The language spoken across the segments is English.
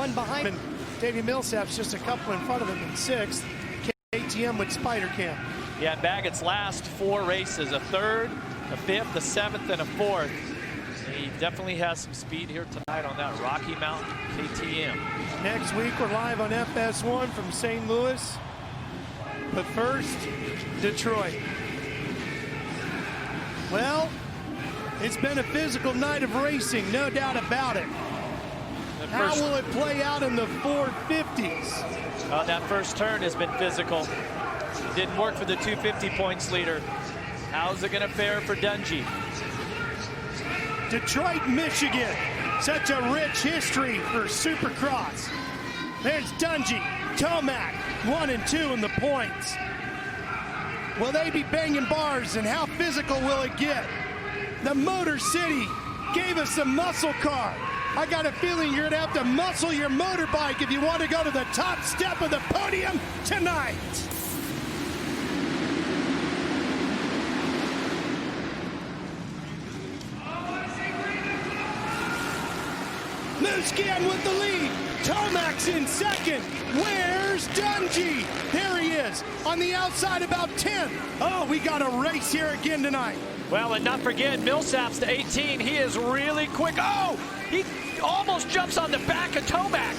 one behind him. Davey Millsap's just a couple in front of him in 6th. KTM with Spider Cam. Yeah, and Baggett's last 4 races, a 3rd, a 5th, a 7th, and a 4th. He definitely has some speed here tonight on that Rocky Mountain KTM. Next week, we're live on FS1 from St. Louis. But first, Detroit. Well, it's been a physical night of racing, no doubt about it. How will it play out in the 450s? That first turn has been physical. Didn't work for the 250 points leader. How's it going to fare for Dungey? Detroit, Michigan. Such a rich history for Supercross. There's Dungey, Tomac, 1 and 2 in the points. Will they be banging bars, and how physical will it get? The Motor City gave us a muscle car. I got a feeling you're gonna have to muscle your motorbike if you want to go to the top step of the podium tonight. Musquin with the lead. Tomac's in 2nd. Where's Dungey? There he is on the outside, about 10th. Oh, we got a race here again tonight. Well, and not forget, Millsap's to 18. He is really quick. Oh, he almost jumps on the back of Tomac.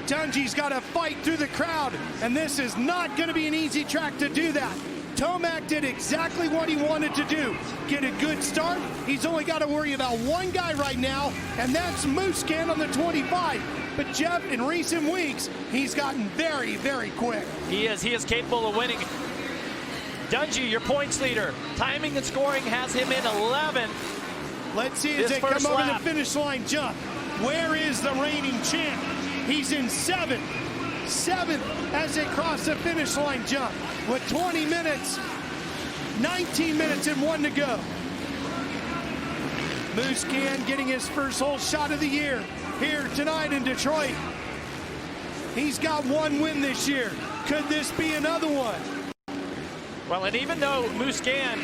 Dungey's got to fight through the crowd, and this is not going to be an easy track to do that. Tomac did exactly what he wanted to do. Get a good start. He's only got to worry about one guy right now, and that's Musquin on the 25. But Jeff, in recent weeks, he's gotten very, very quick. He is capable of winning. Dungey, your points leader. Timing and scoring has him in 11th. Let's see as they come over the finish line jump. Where is the reigning champ? He's in 7th. 7th as they cross the finish line jump with 20 minutes, 19 minutes and 1 to go. Musquin getting his first whole shot of the year here tonight in Detroit. He's got 1 win this year. Could this be another one? Well, and even though Musquin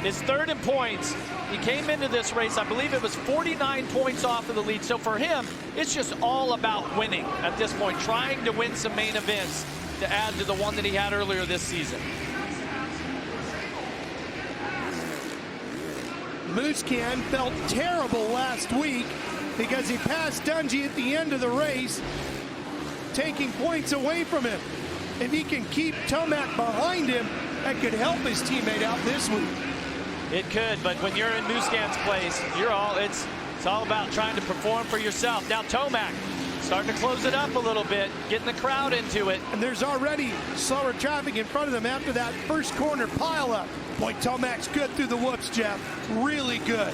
is 3rd in points, he came into this race, I believe it was 49 points off of the lead. So for him, it's just all about winning at this point, trying to win some main events to add to the one that he had earlier this season. Musquin felt terrible last week because he passed Dungey at the end of the race, taking points away from him. If he can keep Tomac behind him, that could help his teammate out this week. It could, but when you're in Musquin's place, it's all about trying to perform for yourself. Now Tomac starting to close it up a little bit, getting the crowd into it. And there's already slower traffic in front of them after that first corner pileup. Boy, Tomac's good through the whoops, Jeff. Really good.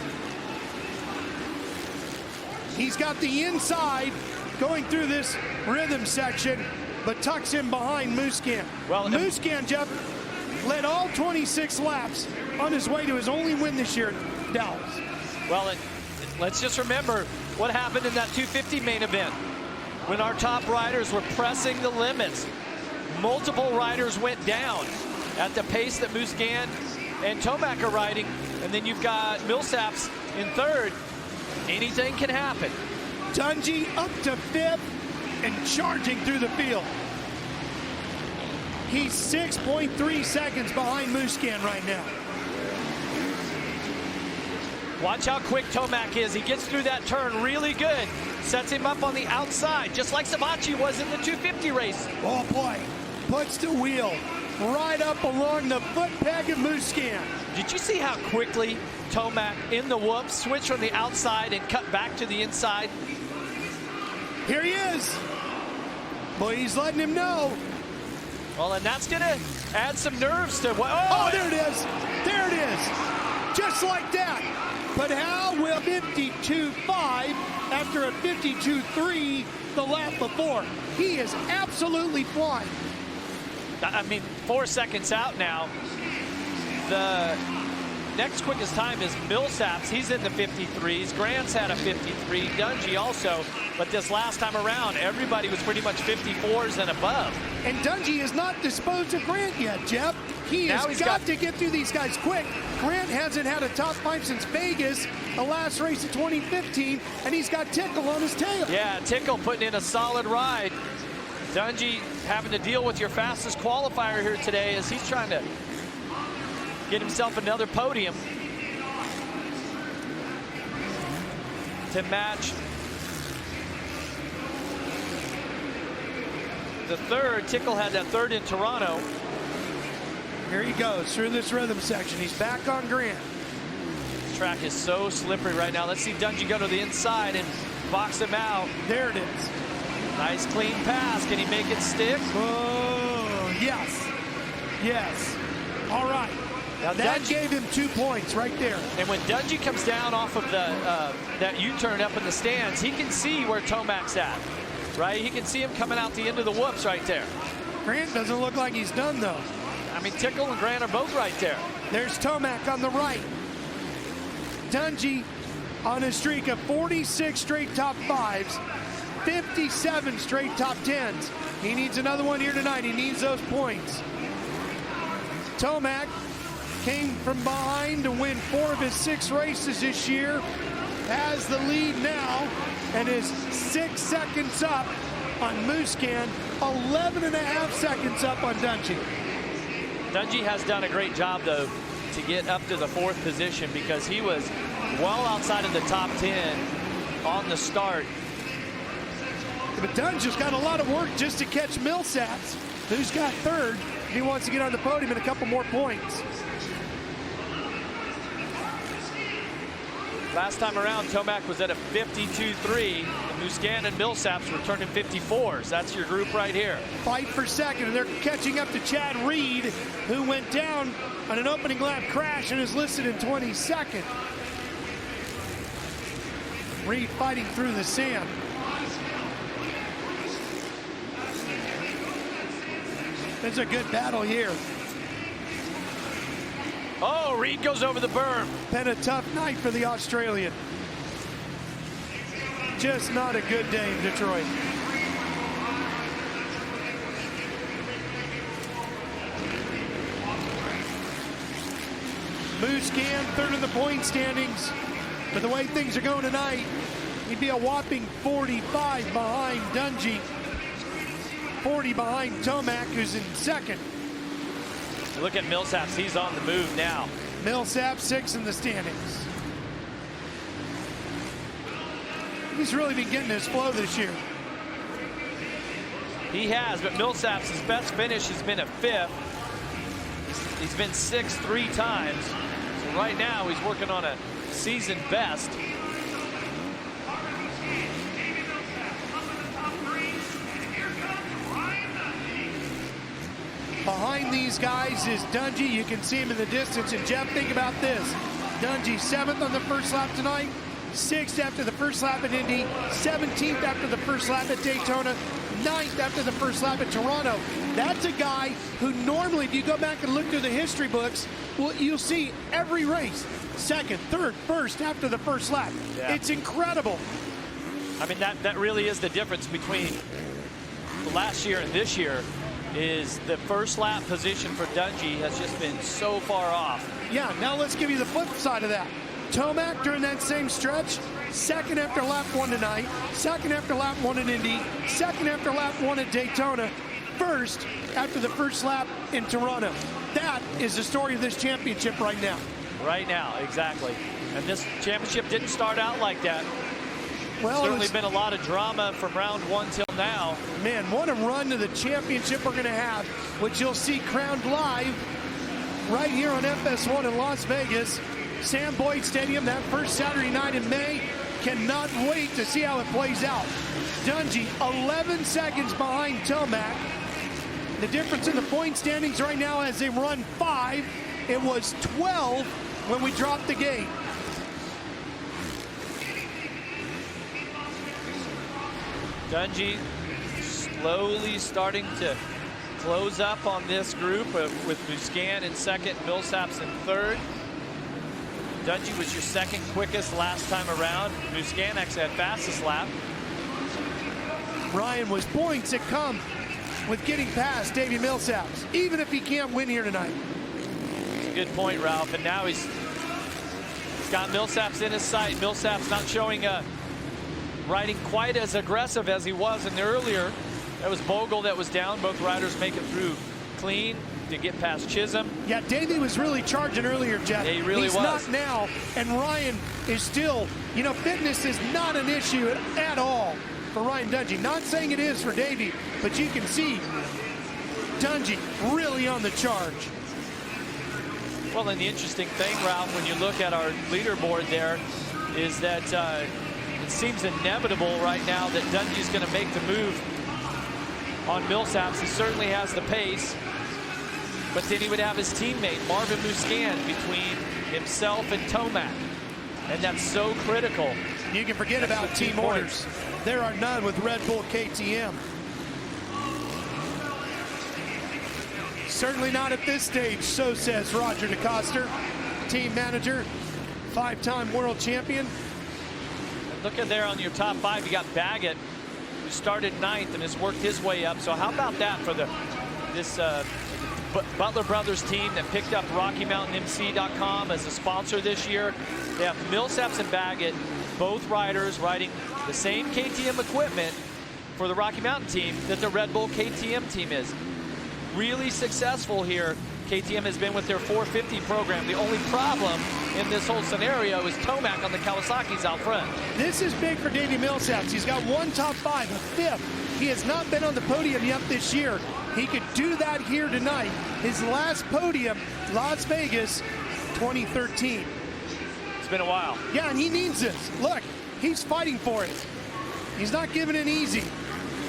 He's got the inside going through this rhythm section, but tucks in behind Musquin. Well, Musquin, Jeff, led all 26 laps on his way to his only win this year at Dallas. Well, let's just remember what happened in that 250 main event when our top riders were pressing the limits. Multiple riders went down at the pace that Musquin and Tomac are riding, and then you've got Millsaps in 3rd. Anything can happen. Dungey up to 5th and charging through the field. He's 6.3 seconds behind Musquin right now. Watch how quick Tomac is. He gets through that turn really good. Sets him up on the outside, just like Sabachi was in the 250 race. Oh boy, puts the wheel right up along the foot peg of Musquin. Did you see how quickly Tomac in the whoops switched from the outside and cut back to the inside? Here he is. Boy, he's letting him know. Well, and that's going to add some nerves to what. Oh, there it is. There it is. Just like that. But how will 52.5 after a 52.3 the lap before? He is absolutely flying. I mean, 4 seconds out now. next quickest time is Millsaps. He's in the 53s. Grant's had a 53. Dungey also. But this last time around, everybody was pretty much 54s and above. And Dungey has not disposed of Grant yet, Jeff. He has got to get through these guys quick. Grant hasn't had a top 5 since Vegas, the last race of 2015, and he's got Tickle on his tail. Yeah, Tickle putting in a solid ride. Dungey having to deal with your fastest qualifier here today as he's trying to get himself another podium to match the third. Tickle had that third in Toronto. Here he goes through this rhythm section. He's back on Grant. This track is so slippery right now. Let's see Dungey go to the inside and box him out. There it is. Nice clean pass. Can he make it stick? Oh, yes. Yes. All right. Now that gave him 2 points right there. And when Dungey comes down off of the that U-turn up in the stands, he can see where Tomac's at, right? He can see him coming out the end of the whoops right there. Grant doesn't look like he's done, though. I mean, Tickle and Grant are both right there. There's Tomac on the right. Dungey on a streak of 46 straight top 5s, 57 straight top 10s. He needs another one here tonight. He needs those points. Tomac came from behind to win 4 of his 6 races this year, has the lead now, and is 6 seconds up on Musquin, 11.5 seconds up on Dungey. Dungey has done a great job, though, to get up to the 4th position because he was well outside of the top 10 on the start. But Dungey's got a lot of work just to catch Millsaps, who's got 3rd. He wants to get on the podium and a couple more points. Last time around, Tomac was at a 52.3. Musquin and Millsaps were turning 54s. That's your group right here. Fight for second, and they're catching up to Chad Reed, who went down on an opening lap crash and is listed in 22nd. Reed fighting through the sand. It's a good battle here. Oh, Reed goes over the berm. Been a tough night for the Australian. Just not a good day in Detroit. Musquin 3rd in the point standings. But the way things are going tonight, he'd be a whopping 45 behind Dungey. 40 behind Tomac, who's in 2nd. Look at Millsaps. He's on the move now. Millsaps 6 in the standings. He's really been getting his flow this year. He has, but Millsaps' best finish has been a 5th. He's been 6th 3 times. So right now he's working on a season best. Behind these guys is Dungey. You can see him in the distance. And Jeff, think about this. Dungey 7th on the first lap tonight, 6th after the first lap at Indy, 17th after the first lap at Daytona, 9th after the first lap at Toronto. That's a guy who normally, if you go back and look through the history books, well, you'll see every race, 2nd, 3rd, 1st after the first lap. Yeah. It's incredible. I mean, that really is the difference between last year and this year. Is the first lap position for Dungey has just been so far off. Yeah, now let's give you the flip side of that. Tomac during that same stretch, 2nd after lap 1 tonight, 2nd after lap 1 at Indy, 2nd after lap 1 at Daytona, 1st after the first lap in Toronto. That is the story of this championship right now. Right now, exactly. And this championship didn't start out like that. Well, certainly been a lot of drama from round 1 till now. Man, what a run to the championship we're going to have, which you'll see crowned live right here on FS1 in Las Vegas. Sam Boyd Stadium, that first Saturday night in May. Cannot wait to see how it plays out. Dungey 11 seconds behind Tomac. The difference in the point standings right now as they run 5. It was 12 when we dropped the gate. Dungey slowly starting to close up on this group with Musquin in 2nd, Millsaps in 3rd. Dungey was your second quickest last time around. Muskanek's had fastest lap. Ryan was points that come with getting past Davey Millsaps, even if he can't win here tonight. Good point, Ralph. And now he's got Millsaps in his sight. Millsaps not showing riding quite as aggressive as he was in the earlier. That was Bogle that was down. Both riders make it through clean to get past Chisholm. Yeah, Davey was really charging earlier, Jeff. Yeah, he really was. He's not now, and Ryan is still, you know, fitness is not an issue at all for Ryan Dungey. Not saying it is for Davey, but you can see Dungey really on the charge. Well, and the interesting thing, Ralph, when you look at our leaderboard there, is that it seems inevitable right now that Dungey's going to make the move on Millsaps. He certainly has the pace, but then he would have his teammate, Marvin Muscan, between himself and Tomac, and that's so critical. You can forget about team orders. There are none with Red Bull KTM. Certainly not at this stage, so says Roger DeCoster, team manager, 5-time world champion. Look at there on your top 5, you got Baggett, who started 9th and has worked his way up. So how about that for this Butler Brothers team that picked up RockyMountainMC.com as a sponsor this year? They have Millsaps and Baggett, both riders riding the same KTM equipment for the Rocky Mountain team that the Red Bull KTM team is. Really successful here. KTM has been with their 450 program. The only problem in this whole scenario is Tomac on the Kawasaki's out front. This is big for Davey Millsaps. He's got one top 5, a 5th. He has not been on the podium yet this year. He could do that here tonight. His last podium, Las Vegas, 2013. It's been a while. Yeah, and he needs this. Look, he's fighting for it. He's not giving it easy.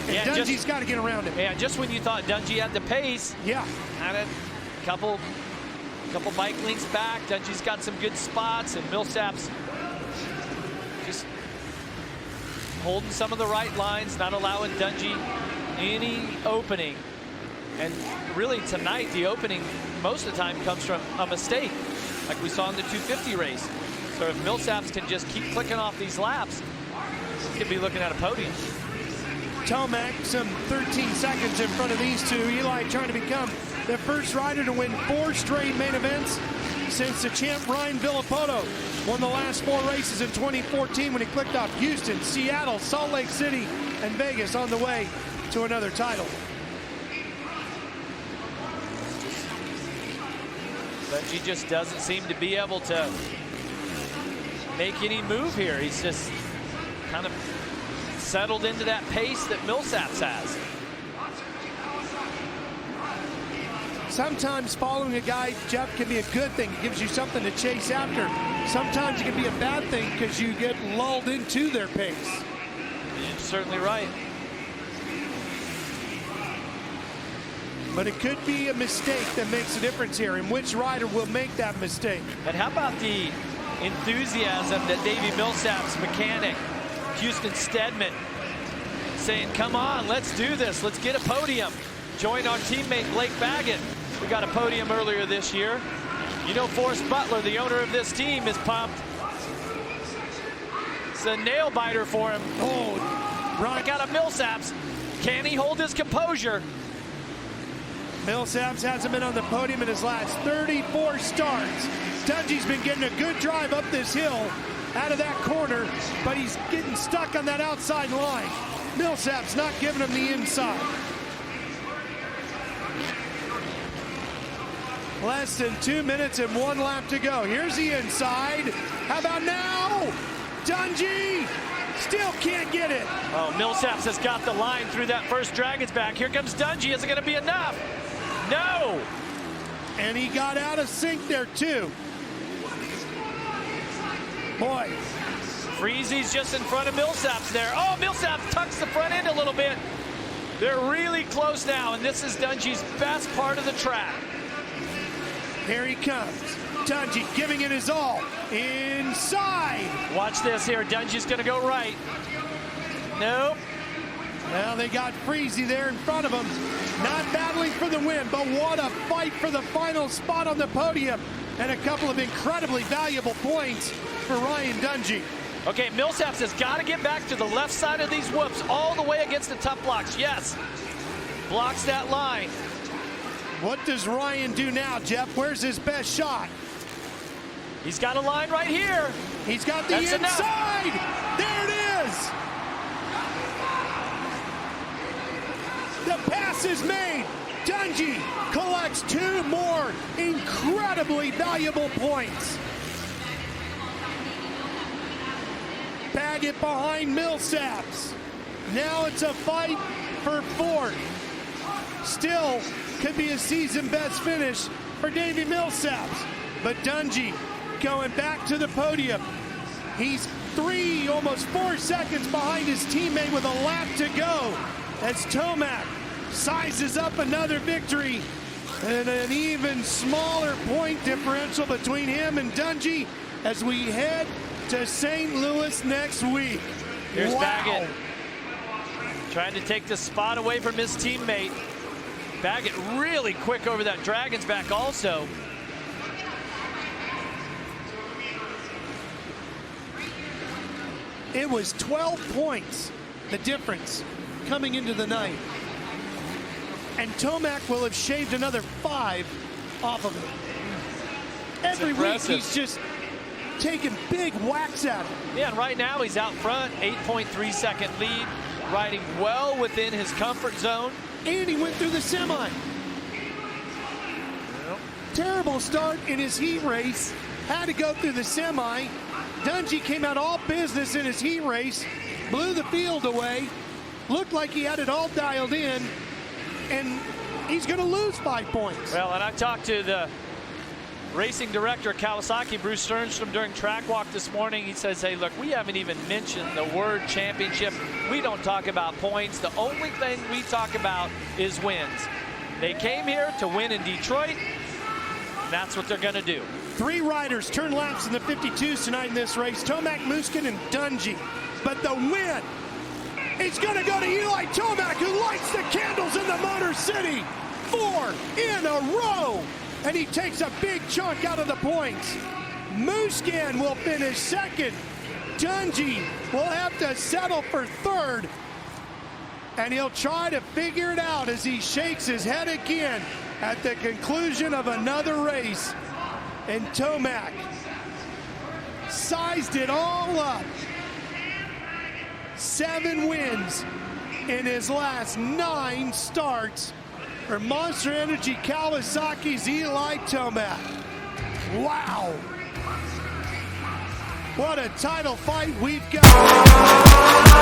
And yeah, Dungey's got to get around him. Yeah, just when you thought Dungey had the pace. Yeah. Had a couple bike links back. Dungey's got some good spots, and Millsaps just holding some of the right lines, not allowing Dungey any opening. And really tonight, the opening most of the time comes from a mistake, like we saw in the 250 race. So if Millsaps can just keep clicking off these laps, he could be looking at a podium. Tomac, some 13 seconds in front of these two. Eli trying to become the first rider to win 4 straight main events since the champ Ryan Villapoto won the last 4 races in 2014 when he clicked off Houston, Seattle, Salt Lake City, and Vegas on the way to another title. But he just doesn't seem to be able to make any move here. He's just kind of settled into that pace that Millsaps has. Sometimes following a guy, Jeff, can be a good thing. It gives you something to chase after. Sometimes it can be a bad thing because you get lulled into their pace. You're certainly right. But it could be a mistake that makes a difference here, and which rider will make that mistake. And how about the enthusiasm that Davey Millsaps, mechanic, Houston Stedman, saying, come on, let's do this. Let's get a podium. Join our teammate Blake Baggett. We got a podium earlier this year. You know, Forrest Butler, the owner of this team, is pumped. It's a nail biter for him. Oh, Ron got a Millsaps. Can he hold his composure? Millsaps hasn't been on the podium in his last 34 starts. Dungey's been getting a good drive up this hill out of that corner, but he's getting stuck on that outside line. Millsaps not giving him the inside. Less than 2 minutes and 1 lap to go. Here's the inside. How about now? Dungey still can't get it. Oh, Millsaps has got the line through that first Dragon's back. Here comes Dungey. Is it going to be enough? No. And he got out of sync there too. Boy. Freezy's just in front of Millsaps there. Oh, Millsaps tucks the front end a little bit. They're really close now, and this is Dungey's best part of the track. Here he comes. Dungey giving it his all. Inside. Watch this here. Dungey's going to go right. Nope. Now they got Freezy there in front of him. Not battling for the win, but what a fight for the final spot on the podium. and a couple of incredibly valuable points for Ryan Dungey. Okay, Millsaps has got to get back to the left side of these whoops all the way against the tough blocks. Yes, blocks that line. What does Ryan do now, Jeff? Where's his best shot? He's got a line right here. He's got the That's inside. enough. There it is. The pass is made. Dungey collects 2 more incredibly valuable points. Baggett behind Millsaps. Now it's a fight for 4th. Still could be a season best finish for Davey Millsaps. But Dungey going back to the podium. He's 3, almost 4 seconds behind his teammate with a lap to go as Tomac sizes up another victory and an even smaller point differential between him and Dungey as we head to St. Louis next week. Here's wow. Baggett trying to take the spot away from his teammate. Baggett really quick over that Dragon's back also. It was 12 points, the difference coming into the night. And Tomac will have shaved another 5 off of it. Every week he's just taking big whacks at him. Yeah, and right now he's out front, 8.3 second lead, riding well within his comfort zone. And he went through the semi. Yep. Terrible start in his heat race. Had to go through the semi. Dungey came out all business in his heat race, blew the field away, looked like he had it all dialed in, and he's going to lose 5 points. Well, and I talked to the racing director at Kawasaki, Bruce Sternstrom, during track walk this morning. He says, hey, look, we haven't even mentioned the word championship. We don't talk about points. The only thing we talk about is wins. They came here to win in Detroit, and that's what they're going to do. 3 riders turn laps in the 52s tonight in this race, Tomac, Musquin, and Dungey. But the win is going to go to Eli Tomac, who lights the candles in the Motor City 4 in a row. And he takes a big chunk out of the points. Musquin will finish 2nd. Dungey will have to settle for 3rd. And he'll try to figure it out as he shakes his head again at the conclusion of another race. And Tomac sized it all up. 7 wins in his last 9 starts for Monster Energy Kawasaki's Eli Tomac. Wow. What a title fight we've got.